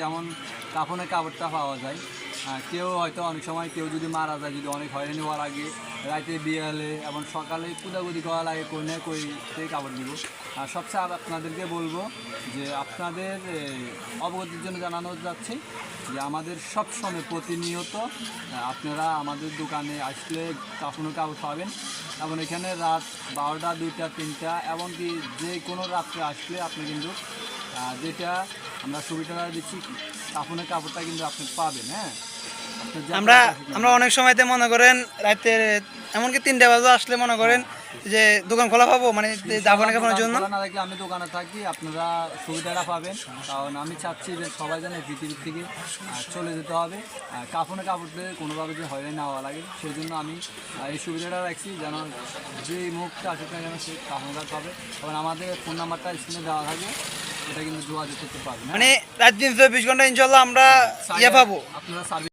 যেমন কাফনের কাপড়টা পাওয়া যায়। কেউ হয়তো অনেক সময় কেউ যদি মারা যায়, যদি অনেক হয়রানি হওয়ার আগে রাতে বিয়ালে এবং সকালে কুদাকুদি করা লাগে, কোনে কই সেই কাপড় দিব। আর সবচেয়ে আপনাদেরকে বলবো যে আপনাদের অবগতির জন্য জানানো যাচ্ছে যে আমাদের সব সময় প্রতিনিয়ত আপনারা আমাদের দোকানে আসলে কাফনের কাপড় পাবেন। এবং এখানে রাত 12টা 2টা 3টা এমনকি যে কোনো রাত্রে আসলে আপনি কিন্তু যেটা আমরা সুবিধাটা দিচ্ছি, কাফনের কাপড়টা কিন্তু আপনি পাবেন। হ্যাঁ, আমরা অনেক সময়তে মনে করেন রাতে এমনকি 3টা বাজে আসলে মনে করেন যে দোকান খোলা পাবো, মানে দাফনের কাপড়ের জন্য না থাকি আমি দোকানে থাকি, আপনারা সুবিধাটা পাবেন। কারণ আমি চাচ্ছি যে সবাই যেন পৃথিবীর থেকে চলে যেতে হবে, কাফনের কাপড়তে কোনোভাবে যে হয়রানি না হওয়া লাগে, সেই জন্য আমি এই সুবিধাটা রাখছি যেন যে মুখটা আসুক না যেন সে কাফন কাপড় পাবে। এবং আমাদের ফোন নাম্বারটা স্ক্রিনে দেওয়া থাকে, এটা কিন্তু যোগাযোগ করতে পারবেন। মানে রাত দিন 24 ঘন্টা ইনশাল্লাহ আমরা পাবো। আপনারা সার্ভিস